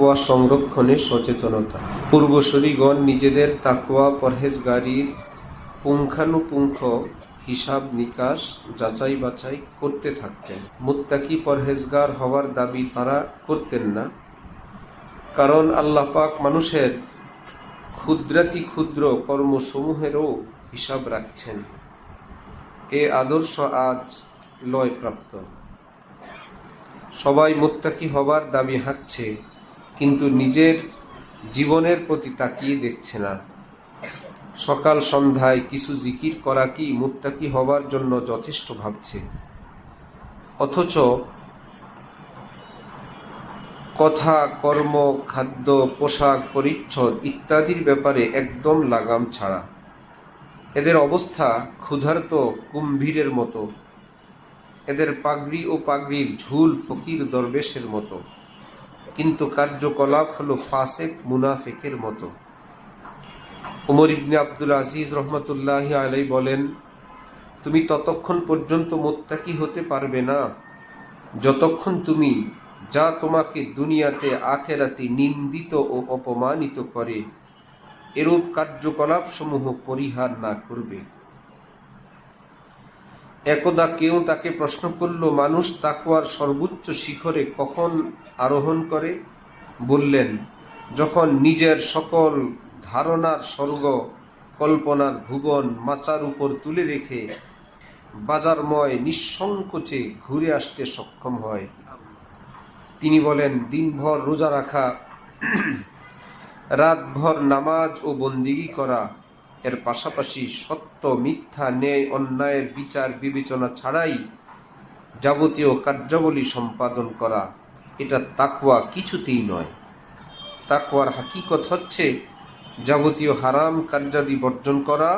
তাকওয়া সংরক্ষণে সচেতনতা। পূর্বসূরিগণ নিজেদের তাকওয়া পরহেজগারির পুঙ্খানুপুঙ্খ হিসাব নিকাশ যাচাই বাছাই করতে থাকতেন। মুত্তাকি পরহেজগার হওয়ার দাবি তারা করতেন না, কারণ আল্লাহ পাক মানুষের ক্ষুদ্রাতি ক্ষুদ্র কর্মসমূহেরও হিসাব রাখছেন। এ আদর্শ আজ লয়প্রাপ্ত। সবাই মুত্তাকি হবার দাবি হাঁকছে, কিন্তু নিজের জীবনের প্রতি তাকিয়ে দেখছে না। সকাল সন্ধ্যায় কিছু জিকির করা কি মুত্তাকি হবার জন্য যথেষ্ট ভাবছে, অথচ কথা, কর্ম, খাদ্য, পোশাক, পরিচ্ছদ ইত্যাদির ব্যাপারে একদম লাগাম ছাড়া। এদের অবস্থা ক্ষুধার্ত কুম্ভীরের মতো। এদের পাগড়ি ও পাগড়ির ঝুল ফকির দরবেশের মতো, কিন্তু কার্যকলাপ হলো ফাসেক মুনাফিকের মতো। ওমর ইবনে আব্দুল আজিজ রহমতুল্লাহি আলাইহি বলেন, তুমি ততক্ষণ পর্যন্ত মুত্তাকি হতে পারবে না যতক্ষণ তুমি যা তোমাকে দুনিয়াতে আখেরাতে নিন্দিত ও অপমানিত করে এরূপ কার্যকলাপ সমূহ পরিহার না করবে। একদা কেউ তাকে প্রশ্ন করল, মানুষ তাকওয়ার সর্বোচ্চ শিখরে কখন আরোহণ করে? বললেন, যখন নিজের সকল ধারণার স্বর্গ, কল্পনার ভুবন মাচার উপর তুলে রেখে বাজারময় নিঃসংকোচে ঘুরে আসতে সক্ষম হয়। তিনি বলেন, দিনভর রোজা রাখা, রাতভর নামাজ ও বন্দিগি করা, এর পাশাপাশি সত্য, মিথ্যা, ন্যায়, অন্যায়ের বিচার বিবেচনা ছাড়াই যাবতীয় কার্যাবলী সম্পাদন করা, এটা তাকওয়া কিছুতেই নয়। তাকওয়ার হাকিকত হচ্ছে যাবতীয় হারাম কার্যাদি বর্জন করা,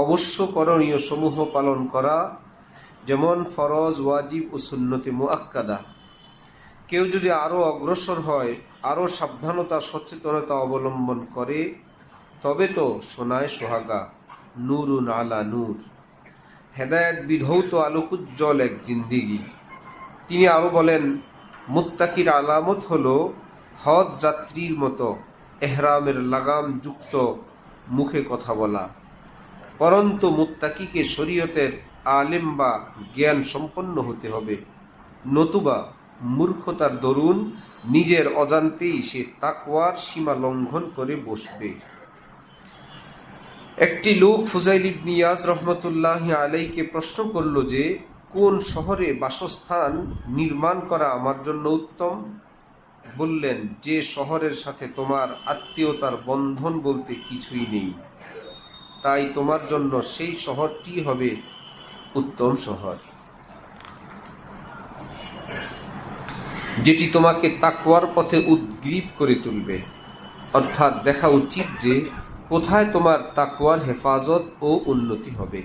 অবশ্য করণীয় সমূহ পালন করা, যেমন ফরজ, ওয়াজিব ও সুন্নতে মুআক্কাদা। কেউ যদি আরও অগ্রসর হয়, আরও সাবধানতা সচেতনতা অবলম্বন করে, তবে তো সোনায় সোহাগা, নূরুন আলা নূর, হেদায়েত বিধৌত আলোকোজ্জ্বল এক জিন্দিগি। তিনি আরও বলেন, মুত্তাকির আলামত হলো হজ যাত্রীর মতো এহরামের লাগাম যুক্ত মুখে কথা বলা। পরন্তু মুত্তাকিকে শরীয়তের আলেম বা জ্ঞান সম্পন্ন হতে হবে, নতুবা মূর্খতার দরুন নিজের অজান্তেই সে তাকওয়ার সীমা লঙ্ঘন করে বসবে। একটি লোক ফুজাইল ইবনে ইয়াজ রহমতুল্লাহি আলাইহিকে প্রশ্ন করল যে, কোন শহরে বাসস্থান নির্মাণ করা আমার জন্য উত্তম? বললেন, যে শহরের সাথে তোমার আত্মীয়তার বন্ধন বলতে কিছুই নেই, তাই তোমার জন্য সেই শহরটি হবে উত্তম শহর, যেটি তোমাকে তাকওয়ার পথে উদ্গ্রীব করে তুলবে। অর্থাৎ দেখা উচিত যে কোথায় তোমার তাকওয়ার হেফাজত ও উন্নতি হবে।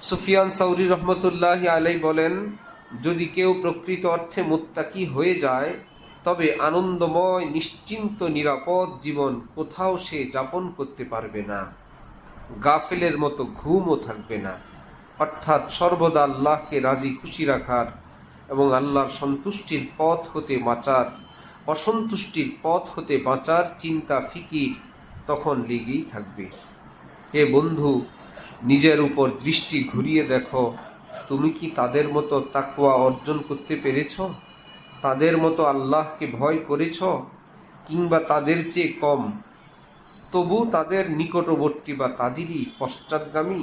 সুফিয়ান সাউরি রহমতুল্লাহি আলাইহি বলেন, যদি কেউ প্রকৃত অর্থে মুত্তাকি হয়ে যায়, তবে আনন্দময়, নিশ্চিন্ত, নিরাপদ জীবন কোথাও সে যাপন করতে পারবে না। গাফেলের মতো ঘুমও থাকবে না। অর্থাৎ সর্বদা আল্লাহকে রাজি খুশি রাখার এবং আল্লাহর সন্তুষ্টির পথ হতে বাঁচার, অসন্তুষ্টির পথ হতে বাঁচার চিন্তা ফিকির তখন লেগেই থাকবে। হে বন্ধু, নিজের উপর দৃষ্টি ঘুরিয়ে দেখো, তুমি কি তাদের মতো তাকওয়া অর্জন করতে পেরেছ? তাদের মতো আল্লাহকে ভয় করেছ, কিংবা তাদের চেয়ে কম? তবু তাদের নিকটবর্তী বা তাদেরই পশ্চাৎগামী?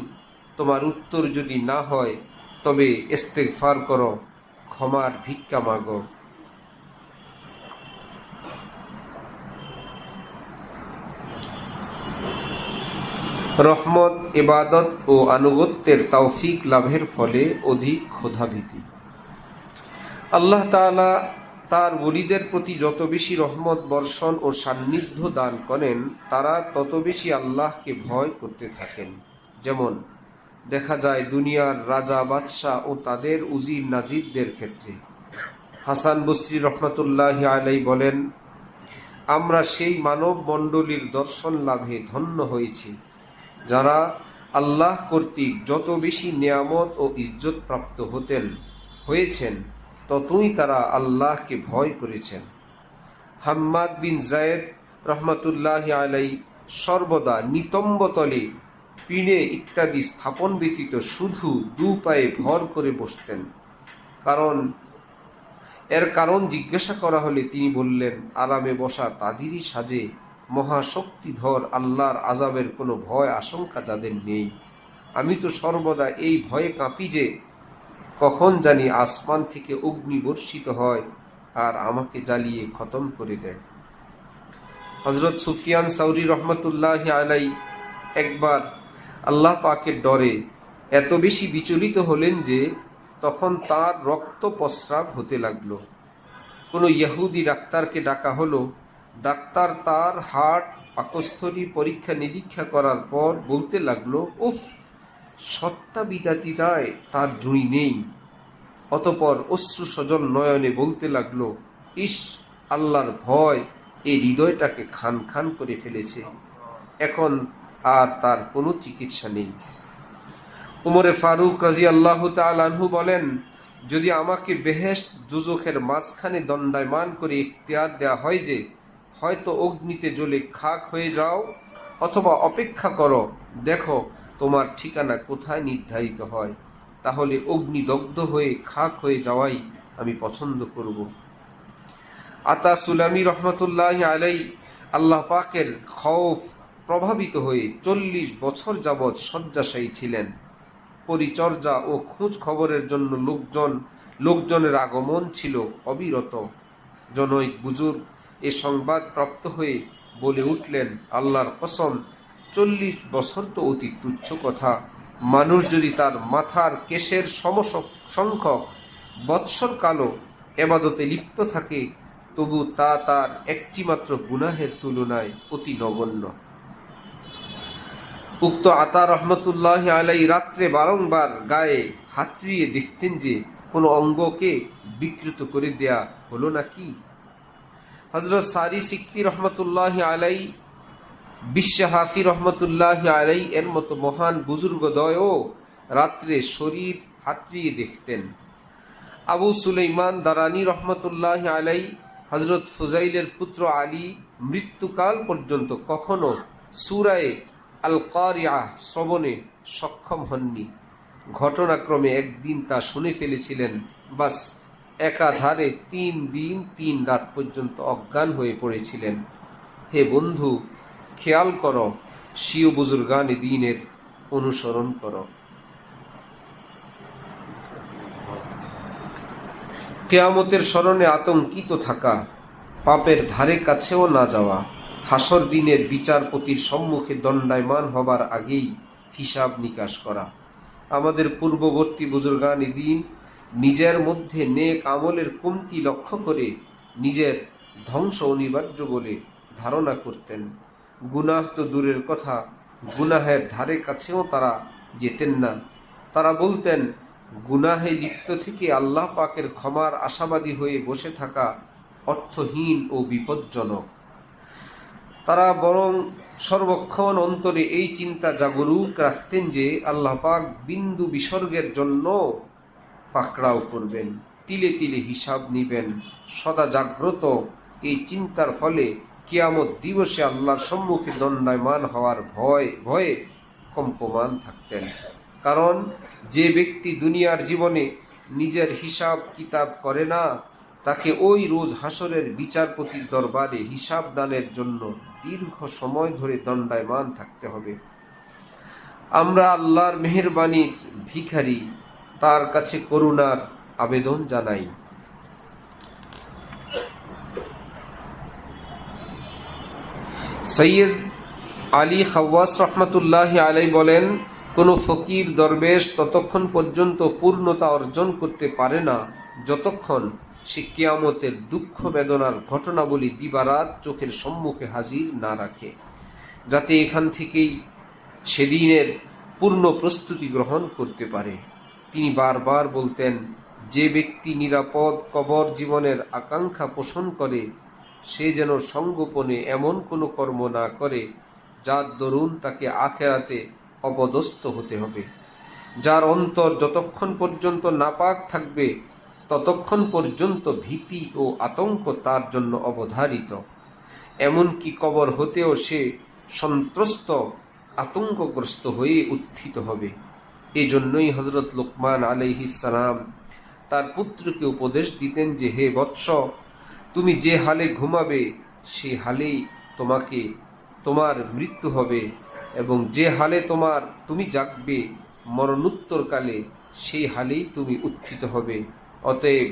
তোমার উত্তর যদি না হয়, তবে ইস্তেগফার করো, ক্ষমার ভিক্ষা মাগো। রহমত, ইবাদত ও আনুগত্যের তৌফিক লাভের ফলে অধিক ক্ষোধাভীতি। আল্লাহ তাআলা তার ওলিদের প্রতি যত বেশি রহমত বর্ষণ ও সান্নিধ্য দান করেন, তারা তত বেশি আল্লাহকে ভয় করতে থাকেন। যেমন দেখা যায় দুনিয়ার রাজা, বাদশাহ ও তাদের উজির নাজিরদের ক্ষেত্রে। হাসান বসরি রহমতুল্লাহি আলাইহি বলেন, আমরা সেই মানব মণ্ডলীর দর্শন লাভে ধন্য হয়েছি যারা আল্লাহ কর্তৃক যত বেশি নিয়ামত ও ইজ্জত প্রাপ্ত হয়েছেন, ততই তারা আল্লাহকে ভয় করেছেন। হাম্মাদ বিন জায়েদ রহমাতুল্লাহ আলাই সর্বদা নিতম্ব তলে পিনে ইত্যাদি স্থাপন ব্যতীত শুধু দু পায়ে ভর করে বসতেন। এর কারণ জিজ্ঞাসা করা হলে তিনি বললেন, আরামে বসা তাদেরই সাজে, মহাশক্তিধর আল্লাহর আযাবের কোনো ভয় আশঙ্কা যাদের নেই। আমি তো সর্বদা এই ভয়ে কাঁপি যে কখন জানি আসমান থেকে অগ্নি বর্ষিত হয় আর আমাকে জ্বালিয়ে খতম করে দেয়। হযরত সুফিয়ান সাউরি রহমতুল্লাহ আলাই একবার আল্লাহ পাকের ডরে এত বেশি বিচলিত হলেন যে তখন তার রক্ত প্রস্রাব হতে লাগলো। কোনো ইহুদি ডাক্তারকে ডাকা হলো। ডাক্তার তার হার্ট পাকস্থলী পরীক্ষা নিরীক্ষা করার পর বলতে লাগলো, উফ, সত্তা বিদাতিরায় তার জুড়ি নেই। অতপর অশ্রু সজল নয়নে বলতে লাগলো, ইস, আল্লাহর ভয় এই হৃদয়টাকে খান খান করে ফেলেছে, এখন আর তার কোনো চিকিৎসা নেই। উমরে ফারুক রাদিয়াল্লাহু তাআলা আনহু বলেন, যদি আমাকে বেহেশত দুজখের মাঝখানে দণ্ডায়মান করে ইখতিয়ার দেয়া হয় যে হয়তো অগ্নিতে জ্বলে খাক হয়ে যাও অথবা অপেক্ষা করো, দেখো তোমার ঠিকানা কোথায় নির্ধারিত হয়, তাহলে অগ্নিদগ্ধ হয়ে খাক হয়ে যাওয়াই আমি পছন্দ করব। আতা সুলামি রহমতুল্লাহ আলাই আল্লাহ পাকের খৌফ প্রভাবিত হয়ে 40 বছর যাবৎ শয্যাশায়ী ছিলেন। পরিচর্যা ও খোঁজ খবরের জন্য লোকজনের আগমন ছিল অবিরত। জনৈক বুজুর্গ এ সংবাদ প্রাপ্ত হয়ে বলে উঠলেন, আল্লাহর কসম, 40 বছর তো অতি তুচ্ছ কথা। মানুষ যদি তার মাথার কেশের সমসংখ্যক বৎসর কালও এবাদতে লিপ্ত থাকে, তবু তা তার একটিমাত্র গুনাহের তুলনায় অতি নগণ্য। উক্ত আতা রহমতুল্লাহ আলাই রাত্রে বারংবার গায়ে হাতড়িয়ে দেখতেন যে কোনো অঙ্গকে বিকৃত করে দেয়া হলো নাকি। হযরত সারি সিকতি রহমতুল্লাহ আলাই, বিশ্বহাফি রহমতুল্লাহ আলাই এর মতো মহান বুজুর্গদ্বয়ও রাত্রে শরীর হাতড়িয়ে দেখতেন। আবু সুলাইমান দারানি রহমতুল্লাহ আলাই, হযরত ফুজাইলের পুত্র আলী মৃত্যুকাল পর্যন্ত কখনো সূরায়ে আল কারিআহ শ্রবণে সক্ষম হননি। ঘটনাক্রমে একদিন তা শুনে ফেলেছিলেন, বাস একাধারে 3 দিন 3 রাত পর্যন্ত অজ্ঞান হয়ে পড়েছিলেন। হে বন্ধু, খেয়াল করো, শিও বুজুর্গানে দ্বীনের অনুসরণ করো। কিয়ামতের স্মরণে আতঙ্কিত থাকা, পাপের ধারে কাছেও না যাওয়া, হাসর দিনের বিচারপতির সম্মুখে দণ্ডায়মান হবার আগেই হিসাব নিকাশ করা। আমাদের পূর্ববর্তী বুজুর্গানে দ্বীন নিজের মধ্যে নেক আমলের কমতি লক্ষ্য করে নিজের ধ্বংস অনিবার্য বলে ধারণা করতেন। গুনাহ তো দূরের কথা, গুনাহের ধারে কাছেও তারা যেতেন না। তারা বলতেন, গুনাহে লিপ্ত থেকে আল্লাহ পাকের ক্ষমার আশাবাদী হয়ে বসে থাকা অর্থহীন ও বিপজ্জনক। তারা বরং সর্বক্ষণ অন্তরে এই চিন্তা জাগরুক রাখতেন যে আল্লাহ পাক বিন্দু বিসর্গের জন্য পাকড়াও করবেন, তিলে তিলে হিসাব নিবেন। সদা জাগ্রত এই চিন্তার ফলে কিয়ামত দিবসে আল্লাহর সম্মুখে দণ্ডায়মান হওয়ার ভয়ে কম্পমান থাকতেন। কারণ যে ব্যক্তি দুনিয়ার জীবনে নিজের হিসাব কিতাব করে না, তাকে ওই রোজ হাসরের বিচারপতির দরবারে হিসাব দানের জন্য দীর্ঘ সময় ধরে দণ্ডায়মান থাকতে হবে। আমরা আল্লাহর মেহেরবানির ভিখারি, তার কাছে করুণার আবেদন জানাই। সৈয়দ আলী খাওয়াস রহমতুল্লাহ আলাই বলেন, কোনো ফকির দরবেশ ততক্ষণ পর্যন্ত পূর্ণতা অর্জন করতে পারে না যতক্ষণ সে কিয়ামতের দুঃখ বেদনার ঘটনাবলী দিবারাত চোখের সম্মুখে হাজির না রাখে, যাতে এখান থেকেই সেদিনের পূর্ণ প্রস্তুতি গ্রহণ করতে পারে। তিনি বারবার বলতেন, যে ব্যক্তি নিরাপদ কবর জীবনের আকাঙ্ক্ষা পোষণ করে সে যেন সঙ্গোপনে এমন কোনো কর্ম না করে যার দরুন তাকে আখেরাতে অপদস্থ হতে হবে। যার অন্তর যতক্ষণ পর্যন্ত নাপাক থাকবে ততক্ষণ পর্যন্ত ভীতি ও আতঙ্ক তার জন্য অবধারিত। এমনকি কবর হতেও সে সন্ত্রস্ত, আতঙ্কগ্রস্ত হয়ে উত্থিত হবে। এজন্যই হযরত লুকমান আলাইহিস সালাম তার পুত্রকে উপদেশ দিতেন যে, হে বৎস, তুমি যে হালে ঘুমাবে সে হালেই তোমার মৃত্যু হবে, এবং যে হালে তুমি জাগবে মরণোত্তরকালে সেই হালেই তুমি উত্থিত হবে। অতএব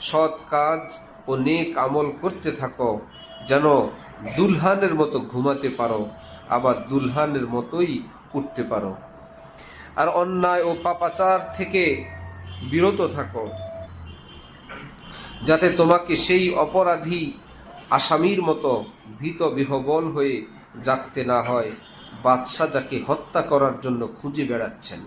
সৎ কাজ ও নেক আমল করতে থাকো, যেন দুলহানের মতো ঘুমাতে পারো, আবার দুলহানের মতোই উঠতে পারো। আর অন্যায় ও পাপাচার থেকে বিরত থাকো, যাতে তোমাকে সেই অপরাধী আসামির মতো ভীত বিহ্বল হয়ে জাগতে না হয়, বাদশা যাকে হত্যা করার জন্য খুঁজে বেড়াচ্ছেন।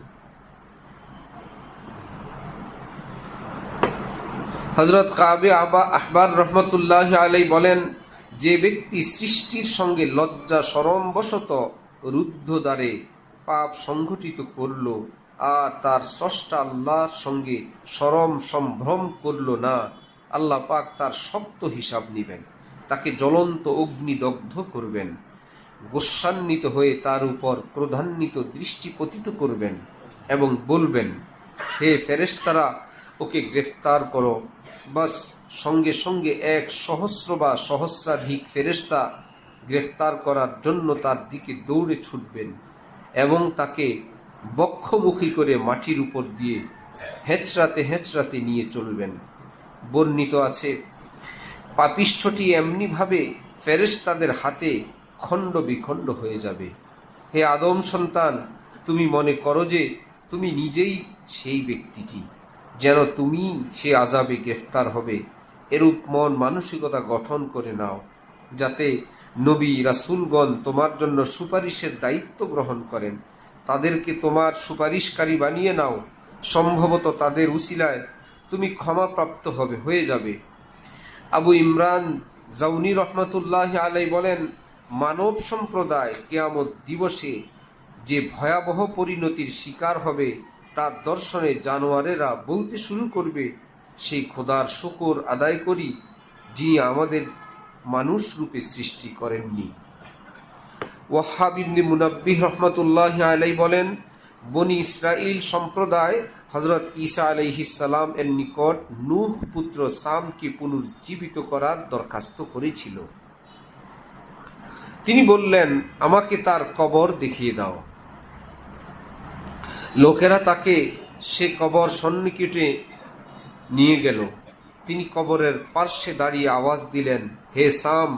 হযরত কাবে আহবার রহমতুল্লাহ আলাইহি বলেন, যে ব্যক্তি সৃষ্টির সঙ্গে লজ্জা শরমবশত রুদ্ধ দ্বারে পাপ সংঘটিত করল আর তার স্রষ্টা আল্লাহর সঙ্গে শরম সম্ভ্রম করল না, আল্লাহ পাক তার শক্ত হিসাব নিবেন, তাকে জ্বলন্ত অগ্নিদগ্ধ করবেন, গোস্বান্বিত হয়ে তার উপর ক্রোধান্বিত দৃষ্টি পতিত করবেন এবং বলবেন, হে ফেরেশতারা, ওকে গ্রেফতার করো। বাস সঙ্গে সঙ্গে 100 বা সহস্রাধিক ফেরেশতা গ্রেফতার করার জন্য তার দিকে দৌড়ে ছুটবেন এবং তাকে বক্ষমুখী করে মাটির উপর দিয়ে হেঁচড়াতে হেঁচড়াতে নিয়ে চলবেন। বর্ণিত আছে, পাপিষ্ঠটি এমনিভাবে ফেরেশতাদের হাতে খণ্ড বিখণ্ড হয়ে যাবে। হে আদম সন্তান, তুমি মনে করো যে তুমি নিজেই সেই ব্যক্তিটি, যেন তুমি সে আযাবে গ্রেফতার হবে। এরূপ মন মানসিকতা গঠন করে নাও, যাতে নবী রাসূলগণ তোমার জন্য সুপারিশের দায়িত্ব গ্রহণ করেন। তাদেরকে তোমার সুপারিশকারী বানিয়ে নাও, সম্ভবত তাদের উসিলায় তুমি ক্ষমাপ্রাপ্ত হয়ে যাবে। আবু ইমরান জাউনি রহমতুল্লাহ আলাইহি বলেন, মানব সম্প্রদায় কিয়ামত দিবসে যে ভয়াবহ পরিণতির শিকার হবে তার দর্শনে জানোয়ারেরা বলতে শুরু করবে, সেই খোদার শুকর আদায় করি যিনি আমাদের মানুষ রূপে সৃষ্টি করেননি। ওয়াহাব ইবনে মুনাব্বিহ রহমতুল্লাহ আলাইহি বলেন, বনি ইসরাইল সম্প্রদায় হযরত ঈসা আলাইহিস সালাম এর নিকট নূহ পুত্র সামকে পুনর্জীবিত করার দরখাস্ত করেছিল। তিনি বললেন, আমাকে তার কবর দেখিয়ে দাও। লোকেরা তাকে সে কবর সন্নিকটে নিয়ে গেল। তিনি কবরের পার্শ্বে দাঁড়িয়ে আওয়াজ দিলেন, হে সাম,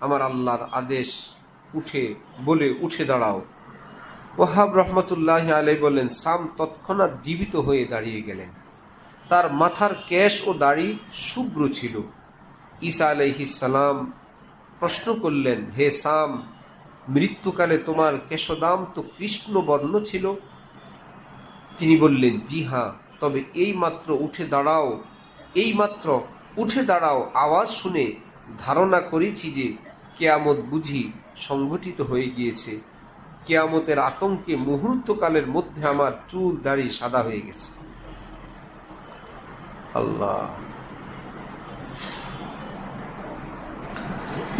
আমার আল্লাহর আদেশ, উঠে দাঁড়াও। ওয়াহাব রহমতুল্লাহ আলাইহি বললেন, সাম তৎক্ষণাৎ জীবিত হয়ে দাঁড়িয়ে গেলেন। তার মাথার কেশ ও দাড়ি শুভ্র ছিল। ঈসা আলাইহিস সালাম প্রশ্ন করলেন, হে সাম, মৃত্যুকালে তোমার কেশদাম তো কৃষ্ণ বর্ণ ছিল? তিনি বললেন, জি হ্যাঁ, তবে এইমাত্র উঠে দাঁড়াও আওয়াজ শুনে ধারণা করেছি যে কিয়ামত বুঝি সংঘটিত হয়ে গিয়েছে। কিয়ামতের আতঙ্কে মুহূর্তকালের মধ্যে আমার চুল দাড়ি সাদা হয়ে গেছে। আল্লাহ।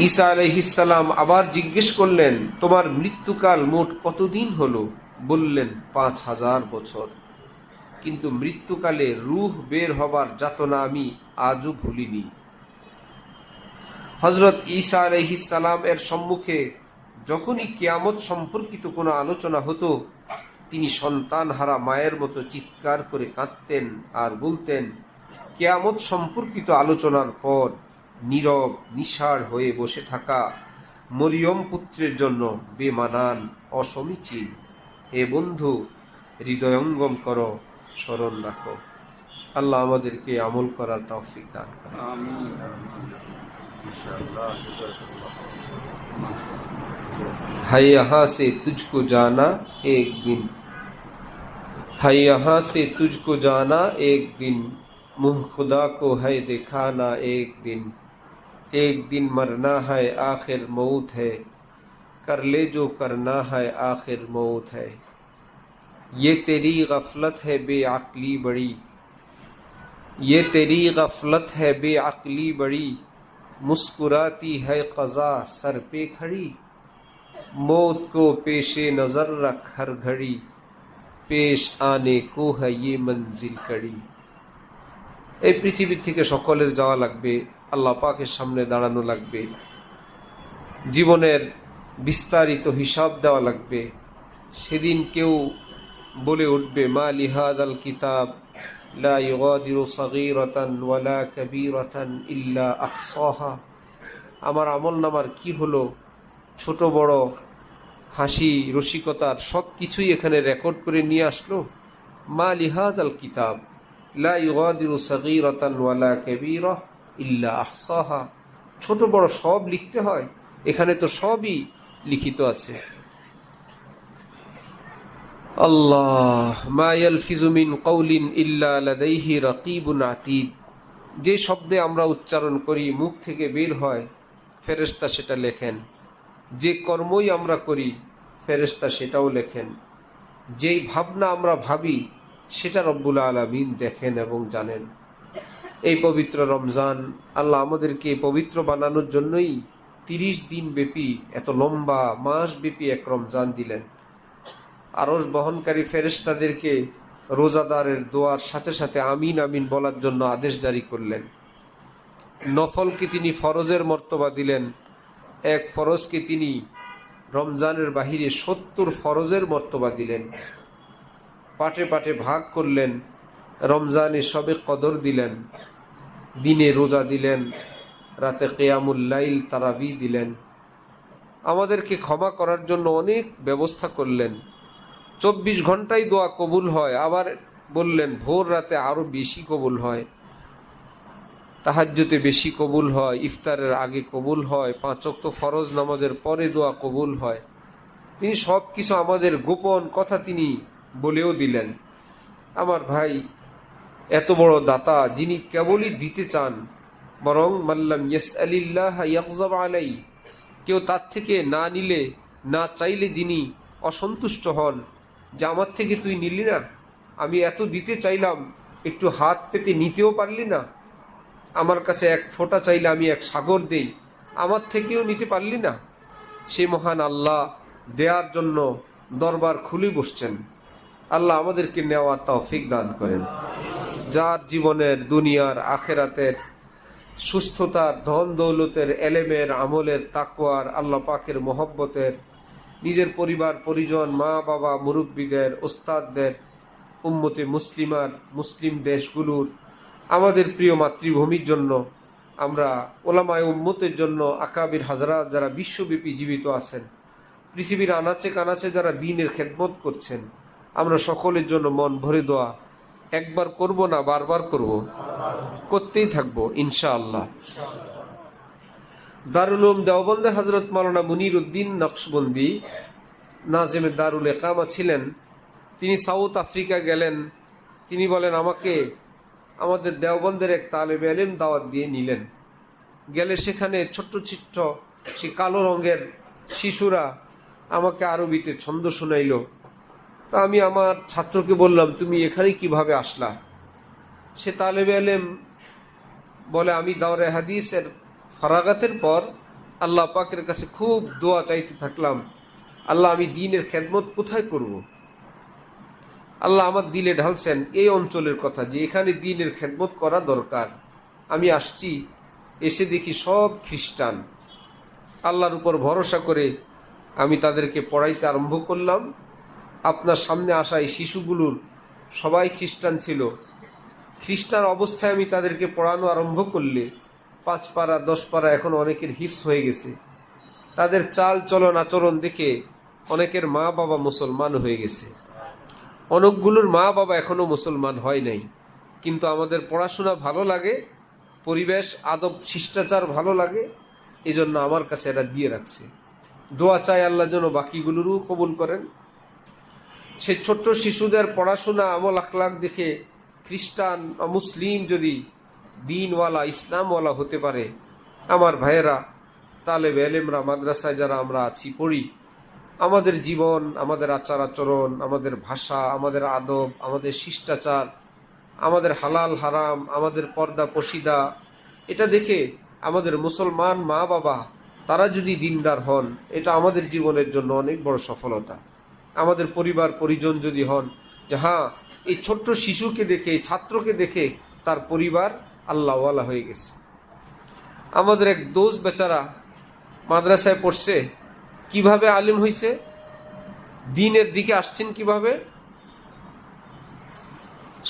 ঈসা আলাইহিস সালাম আবার জিজ্ঞেস করলেন, তোমার মৃত্যুকাল মোট কতদিন হলো? বললেন, 5000 বছর। কিন্তু মৃত্যুকালে রূহ বের হবার যাতনা আমি আজও ভুলিনি। হযরত ঈসা আলাইহিস সালাম এর সম্মুখে যখনই কিয়ামত সম্পর্কিত কোনো আলোচনা হতো, তিনি সন্তানহারা মায়ের মতো চিৎকার করে কাঁদতেন আর বলতেন, কিয়ামত সম্পর্কিত আলোচনার পর নীরব নিঃসাড় হয়ে বসে থাকা মরিয়ম পুত্রের জন্য বেমানান, অসমীচীন। হে বন্ধু, হৃদয়ঙ্গম করো, স্মরণ রাখো। আল্লাহ আমাদেরকে আমল করার তৌফিক দান করেন। है यहाँ से तुझको जाना एक दिन, है यहाँ से तुझको जाना एक दिन, मुँह खुदा को है दिखाना एक दिन मरना है आखिर मौत है, कर ले जो करना है आखिर मौत है। ये तेरी गफलत है बेअक्ली बड़ी, ये तेरी गफलत है बेअक्ली बड़ी, मुस्कुराती है क़ज़ा सर पे खड़ी। मौत को पेशे नज़र रख हर घड़ी, पेश आने को है ये मंजिल कड़ी। এই পৃথিবী থেকে সকলের যাওয়া লাগবে, আল্লাহ পাকের সামনে দাঁড়ানো লাগবে, জীবনের বিস্তারিত হিসাব দেওয়া লাগবে। সেদিন কেউ বলে উঠবে, মা লিহাদাল কিতাব লা ইগাদিরু সগীরাতান ওয়ালা কাবীরাতান ইল্লা আহসাহা। আমার আমলনামার কি হলো, ছোট বড় হাসি রসিকতার সব কিছুই এখানে রেকর্ড করে নিয়ে আসলো। মা লিহাদাল কিতাব লা ইগাদিরু সগীরাতান ওয়ালা কাবীরা ইল্লা আহসাহা। ছোট বড় সব লিখতে হয়, এখানে তো সবই লিখিত আছে। আল্লাহ, মা ইয়ালফিজু মিন কওলিন ইল্লা লাদাইহি রাকিবুন আতীদ। যে শব্দে আমরা উচ্চারণ করি, মুখ থেকে বের হয়, ফেরেশতা সেটা লেখেন। যে কর্মই আমরা করি, ফেরেশতা সেটাও লেখেন। যেই ভাবনা আমরা ভাবি, সেটা রব্বুল আলামিন দেখেন এবং জানেন। এই পবিত্র রমজান, আল্লাহ আমাদেরকে পবিত্র বানানোর জন্যই 30 দিন ব্যাপী, এত লম্বা মাস ব্যাপী এক রমজান দিলেন। আরশ বহনকারী ফেরেশতাদেরকে রোজাদারের দোয়ার সাথে সাথে আমিন আমিন বলার জন্য আদেশ জারি করলেন। নফলকে তিনি ফরজের মর্তবা দিলেন, এক ফরজকে তিনি রমজানের বাহিরে 70 ফরজের মর্তবা দিলেন। পাটে পাটে ভাগ করলেন, রমজানে সবে কদর দিলেন, দিনে রোজা দিলেন, রাতে কিয়ামুল লাইল তারাবি দিলেন। আমাদেরকে ক্ষমা করার জন্য অনেক ব্যবস্থা করলেন। 24 ঘন্টায় দোয়া কবুল হয়, আবার বললেন ভোর রাতে আরো বেশি কবুল হয়, তাহাজ্জুদে বেশি কবুল হয়, ইফতারের আগে কবুল হয়, 5 ওয়াক্ত ফরজ নামাজের পরে দোয়া কবুল হয়। তিনি সব কিছু আমাদের গোপন কথা তিনি বলেও দিলেন। আমার ভাই, এত বড় দাতা যিনি কেবলই দিতে চান, বরং মাল্লাম ইয়াসআলিল্লাহ ইয়াগযাব আলাই, কেউ তার থেকে না নিলে, না চাইলে যিনি অসন্তুষ্ট হন, যে আমার থেকে তুই নিলি না, আমি এত দিতে চাইলাম, একটু হাত পেতে নিতেও পারলি না, আমার কাছে এক ফোঁটা চাইলে আমি এক সাগর দেই, আমার থেকেও নিতে পারলি না। সে মহান আল্লাহ দেওয়ার জন্য দরবার খুলে বসছেন। আল্লাহ আমাদেরকে নেওয়ার তৌফিক দান করেন। যার জীবনের, দুনিয়ার, আখেরাতের, সুস্থতার, ধন দৌলতের, এলেমের, আমলের, তাকওয়ার, আল্লাহ পাকের মহব্বতের, নিজের পরিবার পরিজন, মা বাবা, মুরব্বীদের, ওস্তাদদের, উম্মতে মুসলিমার, মুসলিম দেশগুলোর, আমাদের প্রিয় মাতৃভূমির জন্য, আমরা ওলামায়ে উম্মতের জন্য, আকাবির হাজরাত যারা বিশ্বব্যাপী জীবিত আছেন, পৃথিবীর আনাচে কানাচে যারা দ্বীনের খেদমত করছেন, আমরা সকলের জন্য মন ভরে দোয়া একবার করব না, বারবার করব, করতেই থাকবো ইনশাআল্লাহ। দারুল উলুম দেওবন্দের হযরত মাওলানা মুনির উদ্দিন নকশবন্দি নাজিমে দারুল ইকামা ছিলেন। তিনি সাউথ আফ্রিকা গেলেন। তিনি বলেন, আমাকে আমাদের দেওবন্দের এক তালেবে ইলম দাওয়াত দিয়ে নিলেন। গেলে সেখানে ছোট্ট ছোট্ট সে কালো রঙের শিশুরা আমাকে আরবিতে ছন্দ শোনাইল। তা আমি আমার ছাত্রকে বললাম, তুমি এখানে কিভাবে আসলা? সে তালেবে ইলম বলে, আমি দাওরে হাদিসের ফারাগাতের পর আল্লাহ পাকের কাছে খুব দোয়া চাইতে থাকলাম, আল্লাহ আমি দ্বীনের খেদমত কোথায় করব? আল্লাহ আমার দিলে ঢালছেন এই অঞ্চলের কথা, যে এখানে দ্বীনের খেদমত করা দরকার। আমি আসছি, এসে দেখি সব খ্রিস্টান। আল্লাহর উপর ভরসা করে আমি তাদেরকে পড়াইতে আরম্ভ করলাম। আপনার সামনে আসা এই শিশুগুলোর সবাই খ্রিস্টান ছিল। খ্রিস্টান অবস্থায় আমি তাদেরকে পড়ানো আরম্ভ করলে 5 পারা 10 পারা এখন অনেকের হিফজ হয়ে গেছে। তাদের চাল চলন আচরণ দেখে অনেকের মা বাবা মুসলমান হয়ে গেছে, অনেকগুলোর মা বাবা এখনো মুসলমান হয় নাই। কিন্তু আমাদের পড়াশোনা ভালো লাগে, পরিবেশ, আদব, শিষ্টাচার ভালো লাগে, এই জন্য আমার কাছে এরা দিয়ে রাখছে। দোয়া চাই আল্লাহ যেন বাকিগুলোরও কবুল করেন। সে ছোট্ট শিশুদের পড়াশোনা, আমল আখলাক দেখে খ্রিস্টান মুসলিম যদি দিনওয়ালা, ইসলামওয়ালা হতে পারে, আমার ভাইয়েরা, তালেবে ইলমরা, মাদ্রাসায় যারা আমরা আছি, পড়ি, আমাদের জীবন, আমাদের আচার আচরণ, আমাদের ভাষা, আমাদের আদব, আমাদের শিষ্টাচার, আমাদের হালাল হারাম, আমাদের পর্দা পশিদা, এটা দেখে আমাদের মুসলমান মা বাবা তারা যদি দিনদার হন, এটা আমাদের জীবনের জন্য অনেক বড় সফলতা। আমাদের পরিবার পরিজন যদি হন যে হ্যাঁ, এই ছোট্ট শিশুকে দেখে, ছাত্রকে দেখে তার পরিবার আল্লাহওয়ালা হয়ে গেছে। আমাদের এক দোস্ত বেচারা মাদ্রাসায় পড়ছে, কিভাবে আলিম হইছে, দিনের দিকে আসছেন কিভাবে।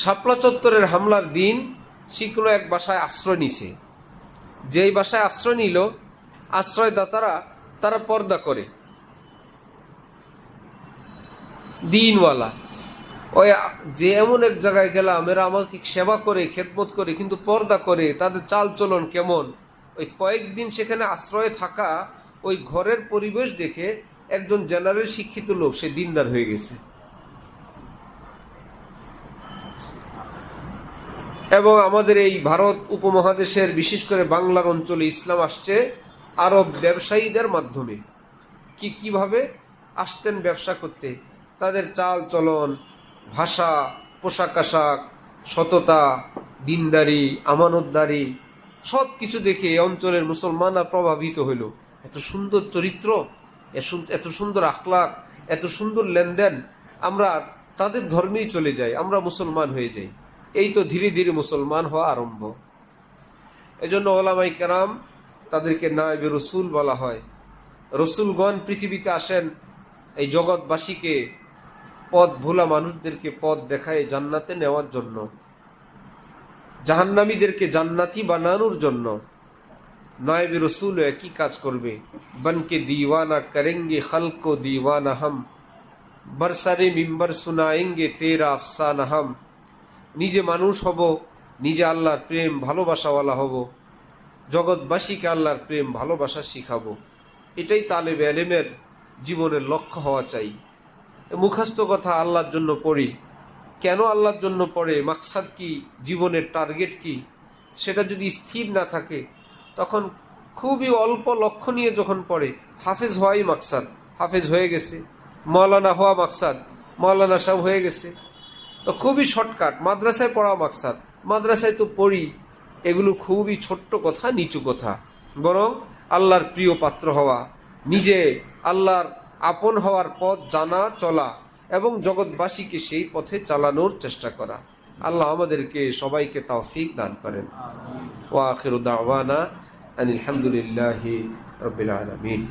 শাপলা চত্বরের হামলার দিন সে কোনো এক বাসায় আশ্রয় নিছে। যেই বাসায় আশ্রয় নিল, আশ্রয়দাতারা তারা পর্দা করে, দিনওয়ালা। ওই যে এমন এক জায়গায় গেলাম, এরা আমাকে সেবা করে, খেদমত করে, কিন্তু পর্দা করে, তাদের চাল চলন কেমন। ওই কয়েকদিন সেখানে আশ্রয়ে থাকা ওই ঘরের পরিবেশ দেখে একজন জেনারেল শিক্ষিত লোক সে দিনদার হয়ে গেছে। এবং আমাদের এই ভারত উপমহাদেশের বিশেষ করে বাংলার অঞ্চলে ইসলাম আসছে আরব ব্যবসায়ীদের মাধ্যমে। কিভাবে আসতেন ব্যবসা করতে, তাদের চাল চলন, ভাষা, পোশাক আশাক, সততা, দিনদারি, আমানতদারি সব কিছু দেখে এই অঞ্চলের মুসলমানরা প্রভাবিত হইল। এত সুন্দর চরিত্র, এত সুন্দর আখলাক, এত সুন্দর লেনদেন, আমরা তাদের ধর্মেই চলে যাই, আমরা মুসলমান হয়ে যাই। এই তো ধীরে ধীরে মুসলমান হওয়া আরম্ভ। এজন্য ওলামায়ে কেরাম তাদেরকে নায়েবে রসুল বলা হয়। রসুলগণ পৃথিবীতে আসেন এই জগৎবাসীকে, পথ ভোলা মানুষদেরকে পথ দেখায় জান্নাতে নেওয়ার জন্য, জাহান্নামীদেরকে জান্নাতি বানানোর জন্য। নায়েবে রসুল একই কাজ করবে। বনকে দিওয়ানা করেঙ্গে খলক দিওয়ানা হাম, বরসারে মিম্বর সুনায়েঙ্গে তেরা আফসানা হাম। নিজে মানুষ হব, নিজে আল্লাহর প্রেম ভালোবাসাওয়ালা হব, জগৎবাসীকে আল্লাহর প্রেম ভালোবাসা শিখাবো। এটাই তালেবে ইলমের জীবনের লক্ষ্য হওয়া চাই। মুখস্থ কথা আল্লাহর জন্য পড়ি, কেন আল্লাহর জন্য পড়ে, মাকসাদ কি, জীবনের টার্গেট কি, সেটা যদি স্থির না থাকে তখন খুবই অল্প লক্ষ্য নিয়ে যখন পড়ে, হাফেজ হওয়াই মাকসাদ, হাফেজ হয়ে গেছে, মৌলানা হওয়া মাকসাদ, মৌলানা সাহেব হয়ে গেছে, তো খুবই শর্টকাট। মাদ্রাসায় পড়া মাকসাদ, মাদ্রাসায় তো পড়ি, এগুলো খুবই ছোট্ট কথা, নিচু কথা। বরং আল্লাহর প্রিয় পাত্র হওয়া, নিজে আল্লাহর আপন হওয়ার পথ জানা, চলা এবং জগৎবাসীকে সেই পথে চালানোর চেষ্টা করা। আল্লাহ আমাদেরকে সবাইকে তৌফিক দান করেন। ওয়া আখিরু দাওয়ানা আনিল হামদুলিল্লাহি রাব্বিল আলামিন।